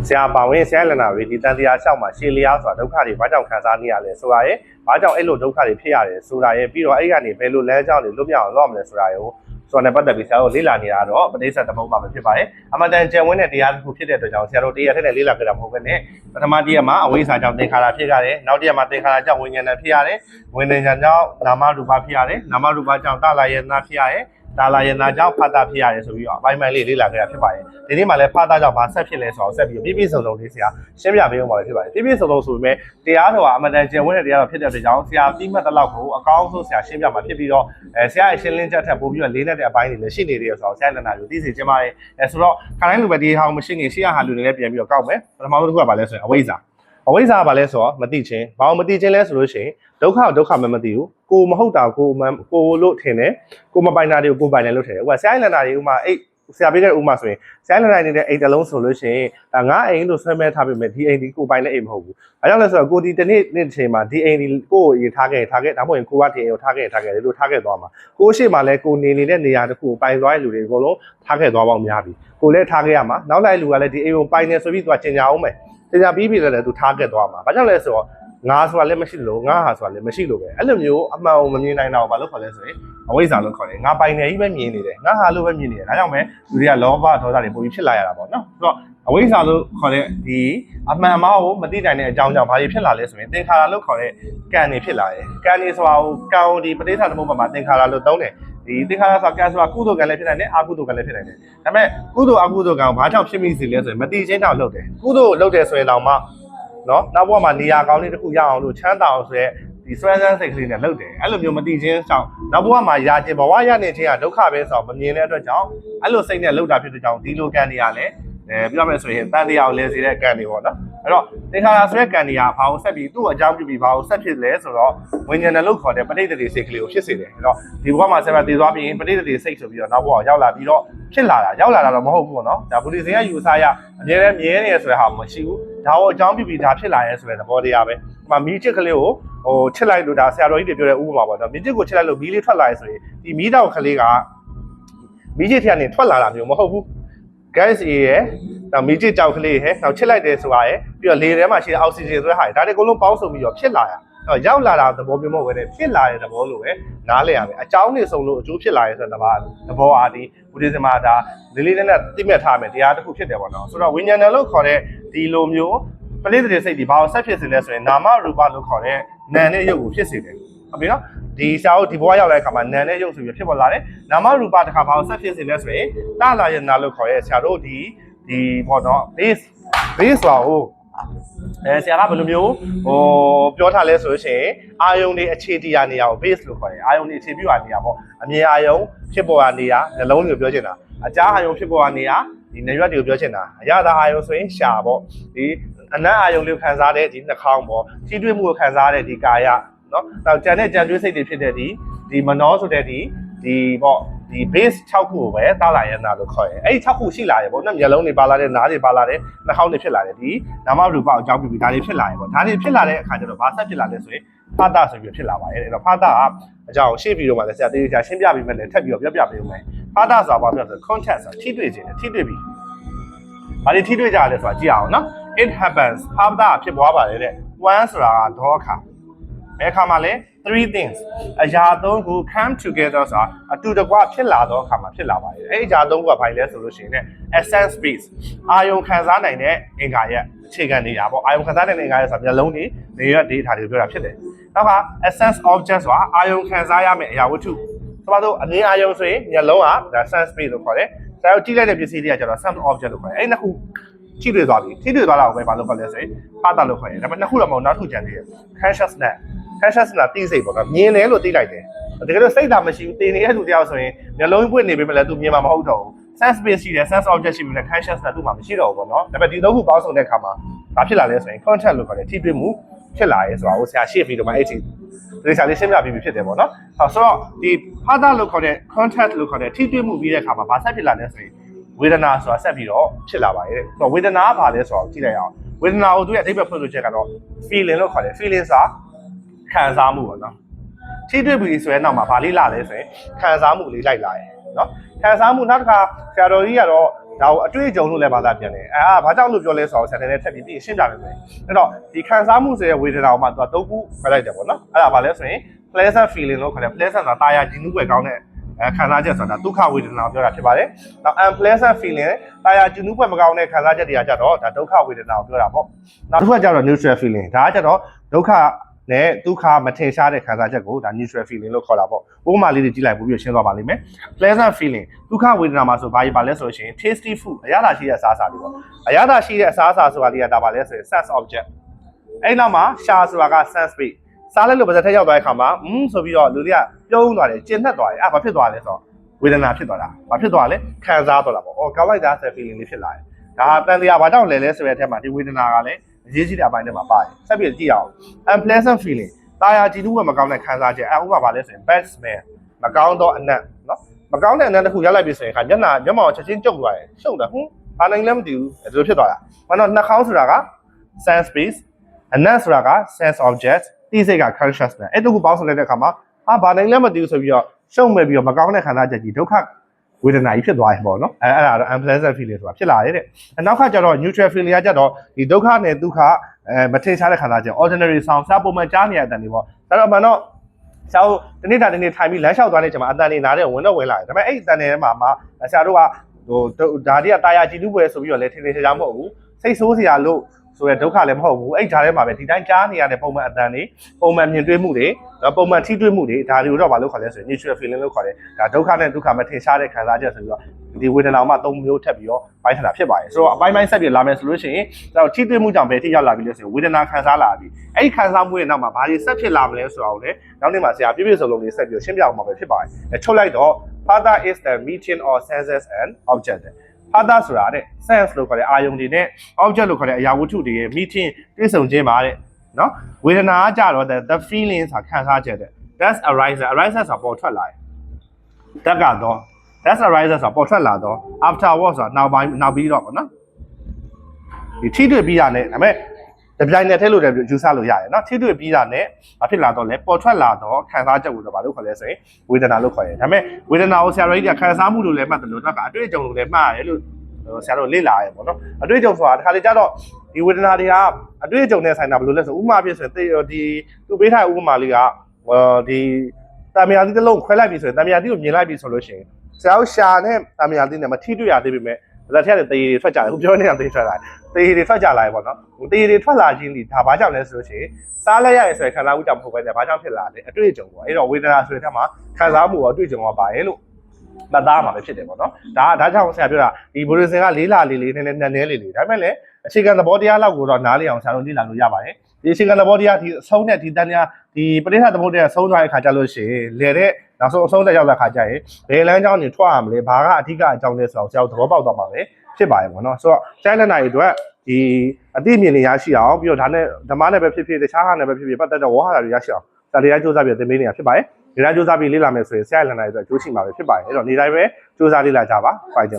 ဆရာပါဝင်ဆရာလနာတွေဒီတန်တရားလျှောက်မှာရှေလျားဆိုတာဒုက္ခတွေဘာကြောင့်ခံစားနေရလဲဆိုတာရဲ့ဘာကြောင့်အဲ့လိုဒုက္ခတွေဖြစ်ရတယ်ဆိုတာရဲ့ပြီးတော့အဲ့ကနေဘယ်လိုလမ်းကြောင်းတွေလွတ်မြောက်အောင်လုပ်ရမလဲဆိုတာကိုဆိုတော့ပတ်သက်ပြီးဆရာတို့လေ့လာနေရတော့ပဋိစ္စသမုပ္ပါပဲဖြစ်ပါတယ်အမှန်တန်ကျန်ဝင်းတဲ့တရားတစ်ခုဖြစ်တဲ့အတွက်ကြောင့်ဆရာတို့တရားထက်နဲ့လေ့လာကြတာမဟုတ်ဘဲနဲ့ပထမတရားမှာအဝိဇ္ဇာကြောင့်သင်္ခါရဖြစ်ရတယ်နောက်တရားမှာသင်္ခါရကြောင့်ဝိညာဏဖြစ်ရတယ်ဝိညာဏကြောင့်နာမရူပဖြစ်ရတယ်နာမရူပကြောင့်တလာယနာဖြစ်ရတယ်ဒါလာယနာကြောင့်ဖတ်တာဖြစ်ရတယ်ဆိုပြီးတော့အပိုင်းပိုင်းလေးလေ့လာကြတာဖြစ်ပါတယ်ဒီနေ့မှာလည်းဖတ်တာကြောင့်ဘာဆက်ဖြစ်လဲဆိုတော့ဆက်ပြီးပြည့်ပြည့်စုံစုံလေးဆရာရှင်းပြပေးအောင်ပါဖြစ်ပါတယ်ပြည့်ပြည့်စုံစုံဆိုပေမဲ့တရားတော်ကအမှန်တန်ကျန်ဝင်းတဲ့တရားတော်ဖြစ်တဲ့အတွက်ကြောင့်ဆရာပြီးမှတ်တဲ့လောက်ကိုအကောင်းဆုံးဆရာရှင်းပြမှာဖြစ်ပြီးတော့ဆရာရဲ့ရှင်းလင်းချက်ထက်ပိုပြီးတော့လေးနဲ့တဲ့အပိုင်းတွေလည်းရှိနေတယ်ဆိုတော့ဆရာလည်းနာယူသိစေချင်ပါတယ်ဆိုတော့ခါတိုင်းလူပဲဒီဟောင်းမရှိနေရှေ့ရဟာလူတွေလည်းပြန်ပြီးတော့ကောက်မယ်ပထမဆုံးတစ်ခုကဘာလဲဆိုရင်အဝိဇ္ဇာကဘာလဲဆိုတော့မသိချင်းဘာလို့မသိချင်းလဲဆိုလို့ရှိရင်ဒုက္ခမသိဘူးကိုမဟုတ်တာကိုလို့ထင်တယ်ကိုမပိုင်တာတွေကိုကိုပိုင်တယ်လို့ထင်တယ်ဥပမာဆရာလန်နာတွေဥမာအဲ့ဆရာပေးတဲ့ဥမာဆိုရင်ဆရာလန်နာနေတဲ့အိမ်တစ်လုံးဆိုလို့ရှိရင်ဒါငါအိမ်လို့ဆွဲမဲထားပေးမယ်ဒီအိမ်ဒီကိုပိုင်တဲ့အိမ်မဟုတ်ဘူးအဲကြောင့်လဲဆိုတော့ကိုဒီတနေ့တစ်ချိန်မှာဒီအိမ်ဒီကိုရေထားခဲ့ဒါမှမဟုတ်ရင်ကိုကဒီအိမ်ကိုထားခဲ့လို့ထားခဲ့သွားမှာကိုရှိမှလည်းကိုနေတဲ့နေရာတစ်ခုပိုင်သွားတဲ့လူတွေအကုန်လုံးထားခဲ့သွားပေါင်းများပြီကိုလည်းထားခဲ့ရမှာနောက်လိုက်လူကလည်းဒီအိမ်ကိုပိုင်နေဆိုပြီးသူကကျင်ညာအောင်မယ်ကျင်ညာပြီးပြီလည်းသူထားခဲ့သွားမှာဘာကြောင့်လဲဆိုတော့ငါဆိုတာလည်းမရှိလို့ငါဟာဆိုတာလည်းမရှိလို့ပဲအဲ့လိုမျိုးအမှန်ကိုမမြင်နိုင်တော့ဘာလို့ခေါ်လဲဆိုရင်အဝိဇ္ဇာလို့ခေါ်တယ်ငါပိုင်နေကြီးပဲမြင်နေတယ်ငါဟာလို့ပဲမြင်နေတယ်ဒါကြောင့်ပဲလူတွေကလောဘဒေါသတွေပုံပြီးဖြစ်လာရတာပေါ့နော်ဆိုတော့အဝိဇ္ဇာလို့ခေါ်တဲ့ဒီအမှန်မှားကိုမသိနိုင်တဲ့အကြောင်းကြောင့်ဘာတွေဖြစ်လာလဲဆိုရင်သင်္ခါရလို့ခေါ်တဲ့ကံတွေဖြစ်လာတယ်ကံတွေဆိုတာကိုကံဒီပဋိစ္စသမုပ္ပါမှာသင်္ခါရလို့သုံးတယ်ဒီသင်္ခါရဆိုတာကံဆိုတာကုသိုလ်ကံလည်းဖြစ်နိုင်တယ်အကုသိုလ်ကံလည်းဖြစ်နိုင်တယ်ဒါပေမဲ့ကုသိုလ်အကုသိုလ်ကံကိုဘာကြောင့်ဖြစ်မိစေလဲဆိုရင်မသိချင်းတောင်လုပ်တယ်ကုသိုလ်လုပ်တယ်ဆိုရင်တောင်မှနော်နောက်ဘဝမှာနေရာကောင်းလေးတစ်ခုရအောင်လို့ချမ်းသာအောင်ဆိုရဲဒီစွမ်းစမ်းစိတ်ကလေးနဲ့လုပ်တယ်အဲ့လိုမျိုးမသိချင်းကြောင့်နောက်ဘဝမှာရာခြင်းဘဝရနေခြင်းကဒုက္ခပဲဆိုတော့မမြင်တဲ့အတွက်ကြောင့်အဲ့လိုစိတ်နဲ့လုပ်တာဖြစ်တဲ့ကြောင့်ဒီလိုကံတွေကလည်းပြောမယ်ဆိုရင်တန်တရားကိုလဲစေတဲ့ကံတွေပေါ့နော်အဲ့တော့သင်္ခါရဆိုတဲ့ကံတွေကဘာကိုဆက်ပြီးသူ့အကြောင်းပြုပြီးဘာကိုဆက်ဖြစ်လဲဆိုတော့ဝိညာဏလို့ခေါ်တဲ့ပဋိသန္ဓေစိတ်ကလေးကိုဖြစ်စေတယ်အဲ့တော့ဒီဘဝမှာဆက်ပြီးတည်သွားပြီးပဋိသန္ဓေစိတ်ဆိုပြီးတော့နောက်ဘဝရောက်လာပြီးတော့ဖြစ်လာတာတော့မဟုတ်ဘူးပေါ့နော်ဒါဘူလီစင်ကယူဆရအမြဲတမ်းမြဲနေရဆိုတဲ့ဟာမရှိဘူးဒါကိုအကြောင်းပြုပြီးဒါဖြစ်လာရဲဆိုတဲ့သဘောတရားပဲဒီမှာမီးချစ်ကလေးကိုချစ်လိုက်လို့ဒါဆရာတော်ကြီးတွေပြောတဲ့ဥပမာပေါ့နော်မီးချစ်ကိုချစ်လိုက်လို့မီးလေးထွက်လာရဲဆိုရင်ဒီမီးတောက်ကလေးကမီးချစ်ထက်ကနေထွက်လာတာမျိုးမဟုတ်ဘူး gas ရဲ့နောက်မီးချစ်ကြောက်ကလေးရဲ့နောက်ချစ်လိုက်တယ်ဆိုတာရဲ့ပြီးတော့လေထဲမှာရှိတဲ့အောက်ဆီဂျင်ဆိုတဲ့ဟာဒါတွေအကုန်လုံးပေါင်းစုံပြီးတော့ဖြစ်လာရရောက်လာတာသဘောမျိုးမဟုတ်ဘဲနဲ့ဖြစ်လာတဲ့သဘောလိုပဲနားလည်ရမယ်အကြောင်းတွေစုံလို့အကျိုးဖြစ်လာရဲဆိုတဲ့သဘောအားဒီဘူဒိဇမ်မှာဒါလေးလေးနဲ့သိမဲ့ထားမယ်တရားတစ်ခုဖြစ်တယ်ပေါ့နော်ဆိုတော့ဝိညာဏလို့ခေါ်တဲ့ဒီလိုမျိုးပဋိသန္ဓေစိတ်ဒီဘာကိုဆက်ဖြစ်စေလဲဆိုရင်နာမရူပလို့ခေါ်တဲ့နာမ်နဲ့ရုပ်ကိုဖြစ်စေတယ်ဟုတ်ပြီနော်ဒီဆရာတို့ဒီဘဝရောက်လာတဲ့အခါမှာနာမ်နဲ့ရုပ်ဆိုပြီးဖြစ်ပေါ်လာတယ်နာမရူပတစ်ခါဘာကိုဆက်ဖြစ်စေလဲဆိုရင်တလာယနာလို့ခေါ်တဲ့ဆရာတို့ဒီပေါ့နော် base ဆိုတာကိုဆရာကဘယ်လိုမျိုးပြောထားလဲဆိုလို့ရှိရင်အာယုံတွေအခြေတရားနေရာကို base လို့ခေါ်တယ်အာယုံတွေအခြေပြုရာနေရာပေါ့အမြင်အာယုံဖြစ်ပေါ်ရာနေရာနှလုံးတွေကိုပြောချင်တာအကြားအာယုံဖြစ်ပေါ်ရာနေရာဒီနေရွက်တွေကိုပြောချင်တာအရသာအာယုံဆိုရင်ရှာပေါ့ဒီအနံ့အာယုံလေးခံစားတဲ့ဒီနှာခေါင်းပေါ့ထိတွေ့မှုကိုခံစားတဲ့ဒီကာယနော်နောက်ကြံတဲ့ကြံကျွေးစိတ်တွေဖြစ်တဲ့ဒီမနောဆိုတဲ့ဒီပေါ့ဒီ base 6ခုကိုပဲတာလာယနာလို့ခေါ်တယ်အဲ့ဒီ6ခုရှိလာတယ်ပေါ့နော်မျက်လုံးတွေပါလာတယ်နားတွေပါလာတယ်နှာခေါင်းတွေဖြစ်လာတယ်ဒီနာမရူပအကြောင်းပြုပြီးဒါတွေဖြစ်လာတယ်ပေါ့ဒါတွေဖြစ်လာတဲ့အခါကျတော့ဘာဆက်ဖြစ်လာလဲဆိုရင်ဖာတာဆိုပြီးဖြစ်လာပါတယ်အဲ့တော့ဖာတာကအကြောင်းရှေ့ပြီးတော့မှလည်းဆရာတေးချာရှင်းပြပေးမယ်လည်းထပ်ပြီးတော့ပြောပြပေးဦးမယ်ဖာတာဆိုတာဘာပြောလဲဆို contact ဆိုတာထိတွေ့ခြင်းထိတွေ့ပြီးဘာတွေထိတွေ့ကြလဲဆိုတာကြည့်အောင်နော် it happens ဖာတာဖြစ်ပွားပါတယ်တဲ့ one ဆိုတာကဒေါအခါဘယ်အခါမှာလဲthree things အရာသုံးခု come together ဆိုတာအတူတကွဖြစ်လာတော့အခါမှာဖြစ်လာပါတယ်အဲ့ဒီအရာသုံးခုကဘာလဲဆိုလို့ရှိရင် essence base အာယုံခံစားနိုင်တဲ့အင်္ဂါရဲ့အခြေခံနေရာပေါ့အာယုံခံစားနိုင်တဲ့အင်္ဂါရဲ့ဆိုတာမျက်လုံးတွေနေရွက် data တွေပြောတာဖြစ်တယ်နောက်က essence object ဆိုတာအာယုံခံစားရမယ့်အရာဝတ္ထုဆိုပါတော့အမြင်အာယုံဆိုရင်မျက်လုံးကဒါ sense base လို့ခေါ်တယ်ဒါကိုကြည့်လိုက်တဲ့ပစ္စည်းတွေကကျတော့ sense object လို့ခေါ်တယ်အဲ့နှစ်ခုထိတွေ့သွားပြီထိတွေ့သွားတာကိုပဲဘာလို့ခေါ်လဲဆိုရင်ဖာတာလို့ခေါ်တယ်ဒါပေမဲ့နှစ်ခုတော့မဟုတ်နောက်တစ်ခုကျန်သေးတယ် consciousness သိစိတ်ပေါ့ကမြင်တယ်လို့သိလိုက်တယ်တကယ်လို့စိတ်သာမရှိဘူးတင်နေတဲ့လူတယောက်ဆိုရင်မျက်လုံးပွင့်နေပြီမလဲသူမြင်မှာမဟုတ်တော့ဘူး sense base ရှိတယ် sense object ရှိပြီလေ consciousness သူ့မှာမရှိတော့ဘူးပေါ့နော်ဒါပေမဲ့ဒီသုံးခုပေါင်းစုံတဲ့အခါမှာဘာဖြစ်လာလဲဆိုရင် contact လို့ခေါ်တယ်ထိတွေ့မှုဖြစ်လာရဲဆိုတာကိုဆရာရှေ့ပြီးတော့မှအဲ့ဒီဆရာလေးရှင်းပြပြီးဖြစ်တယ်ပေါ့နော်ဆိုတော့ဒီဖာတာလို့ခေါ်တဲ့ contact လို့ခေါ်တဲ့ထိတွေ့မှုပြီးတဲ့အခါမှာဘာဆက်ဖြစ်လာလဲဆိုရင်ဝေဒနာဆိုတာဆက်ပြီးတော့ဖြစ်လာပါရဲ့ဆိုတော့ဝေဒနာကဘာလဲဆိုတော့ကြည့်လိုက်အောင်ဝေဒနာကိုသူရဲ့အဓိပ္ပာယ်ဖွင့်ဆိုချက်ကတော့ feeling လို့ခေါ်တယ် feeling ဆိုတာခံစားမှုပေါ့နော်ထိတွေ့ပြီးဆိုရင်နောက်မှာဗာလေးလာလဲဆိုရင်ခံစားမှုလေးလိုက်လာတယ်နော်ခံစားမှုနောက်တစ်ခါဆရာတော်ကြီးကတော့ ဒါကိုအတွေ့အကြုံလို့လည်းဘာသာပြန်တယ်ဘာကြောင့်လို့ပြောလဲဆိုတော့ဆက်တဲ့ထက်ပြီးရှင်းပြမယ်ဆိုရင်အဲ့တော့ဒီခံစားမှုဆိုတဲ့ဝေဒနာကိုမှသူက3ခုပြလိုက်တယ်ပေါ့နော်အဲ့ဒါဘာလဲဆိုရင် pleasant feeling လို့ခေါ်တယ် pleasant ဆိုတာတာယာကြည်နူးွယ်ကောင်းတဲ့ခံစားချက်ဆိုတာဒုက္ခဝေဒနာကိုပြောတာဖြစ်ပါတယ်နောက် unpleasant feeling တာယာကြည်နူးွယ်မကောင်းတဲ့ခံစားချက်တွေကကြတော့ဒါဒုက္ခဝေဒနာကိုပြောတာပေါ့နောက်တစ်ခုကကြတော့ neutral feeling ဒါကကြတော့ဒုက္ခနဲ့ဒုက္ခမထင်ရှားတဲ့ခံစားချက်ကိုဒါ neutral feeling လို့ခေါ်တာပေါ့ဥပမာလေးတွေကြည့်လိုက်ပို့ပြီးရှင်းသွားပါလိမ့်မယ် pleasant feeling ဒုက္ခဝေဒနာမှာဆိုဘာကြီးပါလဲဆိုလို့ရှိရင် tasty food အရသာရှိတဲ့အစားအစာတွေပေါ့အရသာရှိတဲ့အစားအစာဆိုတာလေးကဒါပါလဲဆိုရင် sense object အဲ့နောက်မှာရှာဆိုတာက sense base စားလိုက်လို့ပါစက်ထက်ရောက်သွားတဲ့ခါမှာဆိုပြီးတော့လူတွေကပြုံးသွားတယ်ကျဉ်နှက်သွားတယ်ဘာဖြစ်သွားလဲဆိုတော့ဝေဒနာဖြစ်သွားတာဘာဖြစ်သွားလဲခံစားသွားတာပေါ့ကောက်လိုက်တာဆို feeling လေးဖြစ်လာတယ်ဒါတန်တရားဘာကြောင့်လဲဆိုတဲ့အထက်မှာဒီဝေဒနာကလည်းအရေးကြီးတဲ့အပိုင်းတွေမှာပါတယ်ဆက်ပြီးကြည့်အောင် unpleasant feeling တာယာကြည်နူးဝယ်မကောင်းတဲ့ခံစားချက်ဥပမာပါလဲဆိုရင် bad smell မကောင်းသောအနံ့နော်မကောင်းတဲ့အနံ့တစ်ခုရောက်လိုက်ပြီဆိုရင်ခါမျက်နှာချက်ချင်းကျုပ်သွားတယ်ရှုပ်တယ်ဘာနိုင်လဲမသိဘူးဒီလိုဖြစ်သွားတာဘာလို့နှာခေါင်းဆိုတာက sense base အနံ့ဆိုတာက sense object တိစိတ်က consciousness အဲ့တခုပေါင်းစုလိုက်တဲ့အခါမှာဘာနိုင်လဲမသိဘူးဆိုပြီးတော့ရှုံ့မဲ့ပြီးတော့မကောင်းတဲ့ခံစားချက်ကြီးဒုက္ခဝေဒနာကြီးဖြစ်သွားရင်ပေါ့နော်အဲ့ဒါတော့ unpleasant feeling ဆိုတာဖြစ်လာတယ်တဲ့နောက်ခါကျတော့ neutral feeling ကကြတော့ဒီဒုက္ခနဲ့ဒုက္ခမထင်ရှားတဲ့ခံစားချက် ordinary sound စာပုံမှန်ကြားနေတဲ့အတန်တွေပေါ့ဒါတော့မှတော့ဆရာတို့ဒီနေ့ထိုင်ပြီးလမ်းလျှောက်သွားတဲ့အချိန်မှာအတန်တွေနားတဲ့ဝင်တော့ဝင်လာတယ်ဒါပေမဲ့အဲ့အတန်တွေမှာဆရာတို့ကဒါတွေကတာယာကြည်နူးပွဲဆိုပြီးတော့လည်းထင်ရှားမဟုတ်ဘူးစိတ်ဆိုးစရာလို့ဆိုရဒုက္ခလည်းမဟုတ်ဘူးအဲ့ကြားထဲမှာပဲဒီတိုင်းကြားနေရတဲ့ပုံမှန်အတန်တွေပုံမှန်မြင်တွေ့မှုတွေပုံမှန်ထိတွေ့မှုတွေဒါတွေကိုတော့ဘာလို့ခေါ်လဲဆိုရင် neutral feeling လို့ခေါ်တယ်ဒါဒုက္ခနဲ့ဒုက္ခမထင်ရှားတဲ့ခံစားချက်ဆိုပြီးတော့ဒီဝေဒနာမှာ3မျိုးထပ်ပြီးတော့ပိုင်းထတာဖြစ်ပါတယ်ဆိုတော့အပိုင်းဆက်ပြီးလာမယ်ဆိုလို့ရှိရင်ကျွန်တော်ထိတွေ့မှုကြောင့်ပဲထိရောက်လာပြီလို့ဆိုရင်ဝေဒနာခံစားလာပြီအဲ့ဒီခံစားမှုရဲ့နောက်မှာဘာတွေဆက်ဖြစ်လာမလဲဆိုတာကိုလည်းနောက်နေ့မှာဆရာပြည့်စုံလုံးလေးဆက်ပြီးရှင်းပြအောင်မှာပဲဖြစ်ပါတယ်ချုပ်လိုက်တော့ father is the median of senses and object father ဆိုတာတဲ့ sense လို့ခေါ်တဲ့အာယုံတွေနဲ့ object လို့ခေါ်တဲ့အရာဝတ္ထုတွေရဲ့ meeting တွေ့ဆုံခြင်းပါတဲ့နော်ဝေဒနာကကြတော့ the feelings ဆိုတာခံစားချက်တဲ့ that's arises ဆိုတာပေါ်ထွက်လာတယ်တက်ကတော့ that's arises ဆိုတာပေါ်ထွက်လာတော့ afterwards ဆိုတာနောက်ပြီးတော့ပေါ့နော်ဒီထိတွေ့ပြီးတာနဲ့ဒါပေမဲ့တပြိုင်နက်တည်းလို့လည်းယူဆလို့ရတယ်နော်ထိတွေ့ပြီးတာနဲ့ဘာဖြစ်လာတော့လဲပေါ်ထွက်လာတော့ခံစားချက်ကိုတော့ဘာလို့ခေါ်လဲဆိုရင်ဝေဒနာလို့ခေါ်တယ်ဒါပေမဲ့ဝေဒနာကိုဆရာတော်ကြီးကခံစားမှုလို့လည်းမှတ်တယ်လို့တော့အတွေ့အကြုံလို့လည်းမှတ်ရတယ်လို့ဆရာတော်လေ့လာရပေါ့နော်အတွေ့အကြုံဆိုတာတစ်ခါလေကျတော့ဒီဝေဒနာတွေကအတွေ့အကြုံနဲ့ဆိုင်တာဘယ်လိုလဲဆိုဥပမာပြည့်ဆိုရင်ဒီသူပေးထားတဲ့ဥပမာလေးကဒီတာမယာတိတစ်လုံးခွဲလိုက်ပြီဆိုရင်တာမယာတိကိုမြင်လိုက်ပြီဆိုလို့ရှိရင်ဆရာတို့ရှာနဲ့တာမယာတိနဲ့မထိတွေ့ရသေးပေမဲ့လက်ထက်တဲ့တေးတွေထွက်ကြတယ်ခုပြောနေတာတေးထွက်လာတေးတွေထွက်ကြလာတယ်ပေါ့နော်တေးတွေထွက်လာခြင်းဒီဒါဘာကြောင့်လဲဆိုလို့ရှိရင်စားလိုက်ရရဲ့ဆိုရင်ခံစားမှုကြောင့်မဟုတ်ဘဲနဲ့ဘာကြောင့်ဖြစ်လာလဲအတွေ့အကြုံပေါ့အဲ့တော့ဝေဒနာဆိုတဲ့ထက်မှာခံစားမှုရောအတွေ့အကြုံရောပါရဲ့လို့မှတ်သားမှာပဲဖြစ်တယ်ပေါ့နော်ဒါကြောင့်ဆရာပြောတာဒီဘိုလီစင်ကလေးလာလေးနည်းလေးဒါပေမဲ့လည်းအခြေခံသဘောတရားလောက်ကိုတော့နားလည်အောင်ဆရာတို့လေ့လာလို့ရပါတယ်ဒီအခြေခံသဘောတရားဒီအဆုံးနဲ့ဒီတန်တရားဒီပဋိဌာသဘောတရားဆုံးသွားတဲ့ခါကျလို့ရှိရင်လေတဲ့နောက်ဆုံးအဆုံးသက်ရောက်တဲ့ခါကျရင်ဘယ်လမ်းကြောင်းတွေထွက်ရမလဲဘာကအဓိကအကြောင်းလဲဆိုတော့ဆရာတို့သဘောပေါက်သွားမှာပဲဖြစ်ပါတယ်ပေါ့နော်ဆိုတော့တိုင်းလက်နာတွေအတွက်ဒီအသိမြင်နေရရှိအောင်ပြီးတော့ဒါနဲ့ဓမ္မနဲ့ပဲဖြစ်ဖြစ်တခြားဟာနဲ့ပဲဖြစ်ဖြစ်ပတ်သက်တဲ့ဝါဟာရတွေရရှိအောင်ဒါတရားစူးစမ်းပြီးသင်ပေးနေတာဖြစ်ပါတယ်ဒီတိုင်းစူးစမ်းပြီးလေ့လာမယ်ဆိုရင်ဆရာလက်နာတွေအတွက်ကျိုးရှိမှာပဲဖြစ်ပါတယ်အဲ့တော့ဒီတိုင်းပဲစူးစမ်းလေ့လာကြပါဖိုင်